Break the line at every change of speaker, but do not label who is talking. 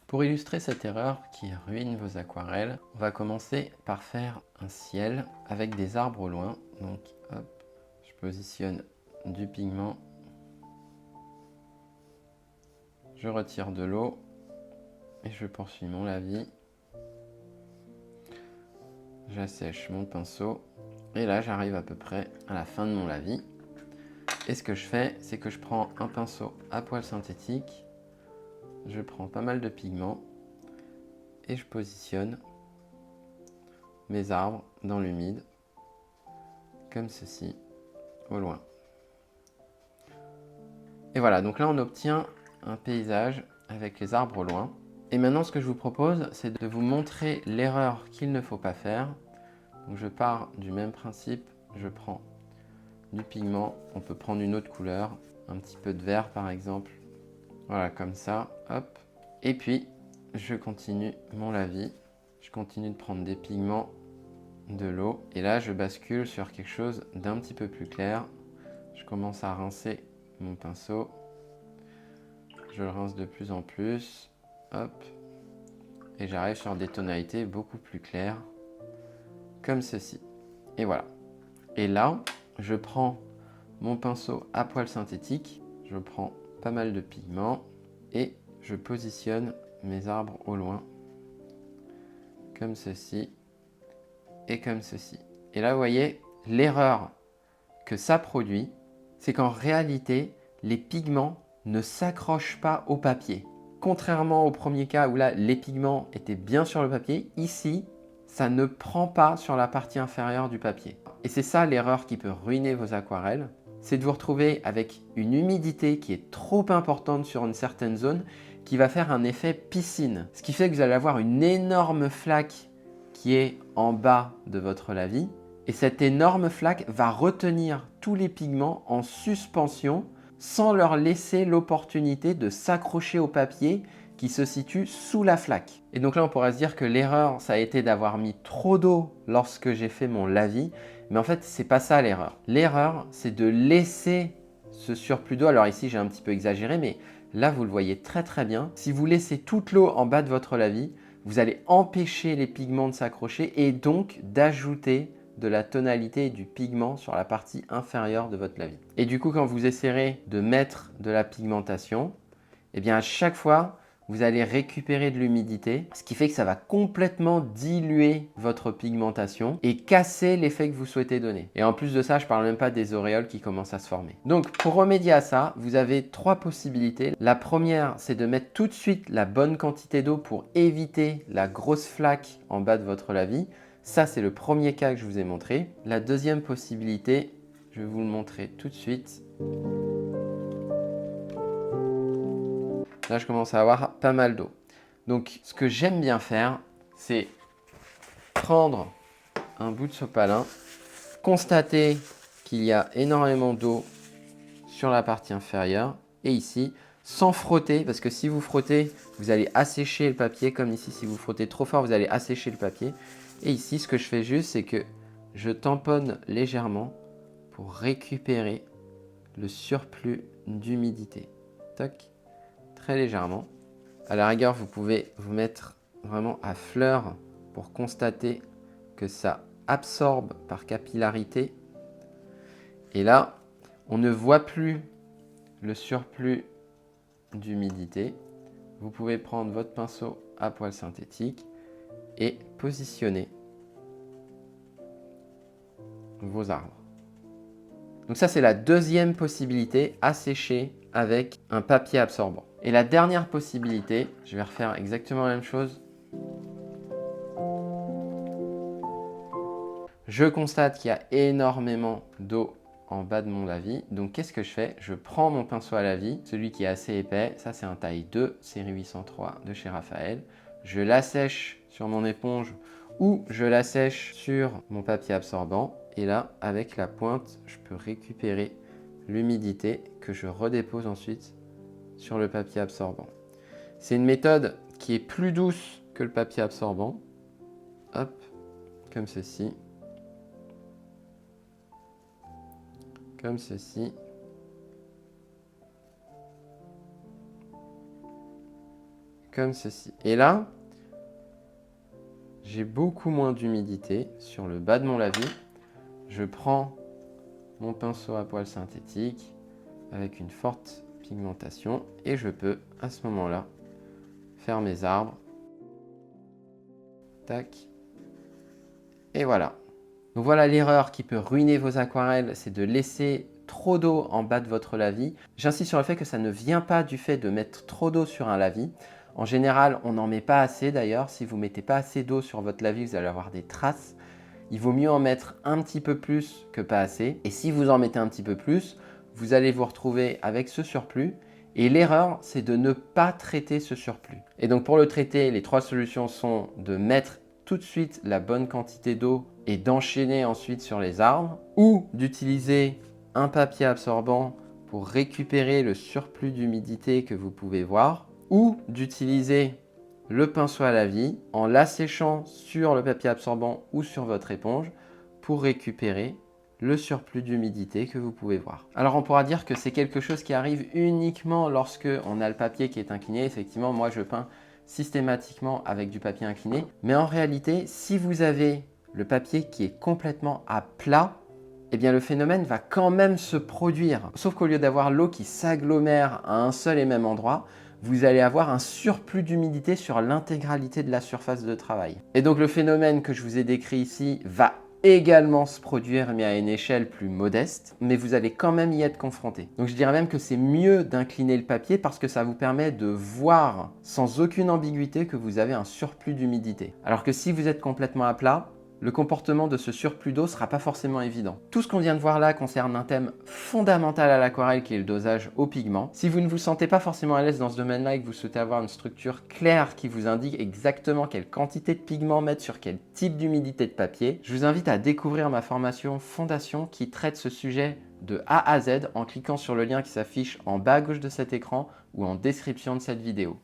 Pour illustrer cette erreur qui ruine vos aquarelles, on va commencer par faire un ciel avec des arbres au loin. Donc hop, je positionne du pigment, je retire de l'eau et je poursuis mon lavis. J'assèche mon pinceau et là j'arrive à peu près à la fin de mon lavis. Et ce que je fais, c'est que je prends un pinceau à poils synthétique, je prends pas mal de pigment et je positionne mes arbres dans l'humide, comme ceci, au loin. Et voilà, donc là on obtient un paysage avec les arbres au loin. Et maintenant ce que je vous propose, c'est de vous montrer l'erreur qu'il ne faut pas faire. Donc je pars du même principe, je prends du pigment, on peut prendre une autre couleur, un petit peu de vert par exemple. Voilà, comme ça, hop. Et puis, je continue mon lavis. Je continue de prendre des pigments, de l'eau. Et là, je bascule sur quelque chose d'un petit peu plus clair. Je commence à rincer mon pinceau. Je le rince de plus en plus. Hop. Et j'arrive sur des tonalités beaucoup plus claires, comme ceci. Et voilà. Et là, je prends mon pinceau à poils synthétique. Je prends pas mal de pigments et je positionne mes arbres au loin, comme ceci et comme ceci. Et là, vous voyez, l'erreur que ça produit, c'est qu'en réalité, les pigments ne s'accrochent pas au papier. Contrairement au premier cas où là, les pigments étaient bien sur le papier, ici, ça ne prend pas sur la partie inférieure du papier. Et c'est ça l'erreur qui peut ruiner vos aquarelles, c'est de vous retrouver avec une humidité qui est trop importante sur une certaine zone qui va faire un effet piscine. Ce qui fait que vous allez avoir une énorme flaque qui est en bas de votre lavis. Et cette énorme flaque va retenir tous les pigments en suspension sans leur laisser l'opportunité de s'accrocher au papier qui se situe sous la flaque. Et donc là, on pourrait se dire que l'erreur, ça a été d'avoir mis trop d'eau lorsque j'ai fait mon lavis. Mais en fait, c'est pas ça l'erreur. L'erreur, c'est de laisser ce surplus d'eau. Alors ici, j'ai un petit peu exagéré, mais là, vous le voyez très très bien. Si vous laissez toute l'eau en bas de votre lavis, vous allez empêcher les pigments de s'accrocher et donc d'ajouter de la tonalité et du pigment sur la partie inférieure de votre lavis. Et du coup, quand vous essaierez de mettre de la pigmentation, eh bien à chaque fois, vous allez récupérer de l'humidité, ce qui fait que ça va complètement diluer votre pigmentation et casser l'effet que vous souhaitez donner. Et en plus de ça, je ne parle même pas des auréoles qui commencent à se former. Donc, pour remédier à ça, vous avez trois possibilités. La première, c'est de mettre tout de suite la bonne quantité d'eau pour éviter la grosse flaque en bas de votre lavis. Ça, c'est le premier cas que je vous ai montré. La deuxième possibilité, je vais vous le montrer tout de suite. Là, je commence à avoir pas mal d'eau. Donc, ce que j'aime bien faire, c'est prendre un bout de sopalin, constater qu'il y a énormément d'eau sur la partie inférieure et ici, sans frotter, parce que si vous frottez, vous allez assécher le papier, comme ici, si vous frottez trop fort, vous allez assécher le papier. Et ici, ce que je fais juste, c'est que je tamponne légèrement pour récupérer le surplus d'humidité. Toc, très légèrement. À la rigueur, vous pouvez vous mettre vraiment à fleur pour constater que ça absorbe par capillarité. Et là, on ne voit plus le surplus d'humidité. Vous pouvez prendre votre pinceau à poils synthétique et positionner vos arbres. Donc ça, c'est la deuxième possibilité, assécher avec un papier absorbant. Et la dernière possibilité, je vais refaire exactement la même chose. Je constate qu'il y a énormément d'eau en bas de mon lavis. Donc, qu'est-ce que je fais? Je prends mon pinceau à lavis, celui qui est assez épais. Ça, c'est un taille 2, série 803 de chez Raphaël. Je l'assèche sur mon éponge ou je l'assèche sur mon papier absorbant. Et là, avec la pointe, je peux récupérer l'humidité que je redépose ensuite sur le papier absorbant. C'est une méthode qui est plus douce que le papier absorbant. Hop, comme ceci. Comme ceci. comme ceci. Et là, j'ai beaucoup moins d'humidité sur le bas de mon lavis. Je prends mon pinceau à poils synthétique avec une forte pigmentation et je peux à ce moment-là faire mes arbres. Tac. Et voilà. Donc voilà l'erreur qui peut ruiner vos aquarelles, c'est de laisser trop d'eau en bas de votre lavis. J'insiste sur le fait que ça ne vient pas du fait de mettre trop d'eau sur un lavis. En général, on n'en met pas assez d'ailleurs. Si vous ne mettez pas assez d'eau sur votre lavis, vous allez avoir des traces. Il vaut mieux en mettre un petit peu plus que pas assez. Et si vous en mettez un petit peu plus, vous allez vous retrouver avec ce surplus. Et l'erreur, c'est de ne pas traiter ce surplus. Et donc pour le traiter, les 3 solutions sont de mettre tout de suite la bonne quantité d'eau et d'enchaîner ensuite sur les arbres, ou d'utiliser un papier absorbant pour récupérer le surplus d'humidité que vous pouvez voir, ou d'utiliser le pinceau à lavis en l'asséchant sur le papier absorbant ou sur votre éponge pour récupérer le surplus d'humidité que vous pouvez voir. Alors on pourra dire que c'est quelque chose qui arrive uniquement lorsque on a le papier qui est incliné. Effectivement, moi je peins systématiquement avec du papier incliné. Mais en réalité, si vous avez le papier qui est complètement à plat, eh bien le phénomène va quand même se produire. Sauf qu'au lieu d'avoir l'eau qui s'agglomère à un seul et même endroit, vous allez avoir un surplus d'humidité sur l'intégralité de la surface de travail. Et donc le phénomène que je vous ai décrit ici va également se produire, mais à une échelle plus modeste, mais vous allez quand même y être confronté. Donc je dirais même que c'est mieux d'incliner le papier parce que ça vous permet de voir sans aucune ambiguïté que vous avez un surplus d'humidité. Alors que si vous êtes complètement à plat, le comportement de ce surplus d'eau ne sera pas forcément évident. Tout ce qu'on vient de voir là concerne un thème fondamental à l'aquarelle qui est le dosage au pigment. Si vous ne vous sentez pas forcément à l'aise dans ce domaine-là et que vous souhaitez avoir une structure claire qui vous indique exactement quelle quantité de pigment mettre sur quel type d'humidité de papier, je vous invite à découvrir ma formation Fondation qui traite ce sujet de A à Z en cliquant sur le lien qui s'affiche en bas à gauche de cet écran ou en description de cette vidéo.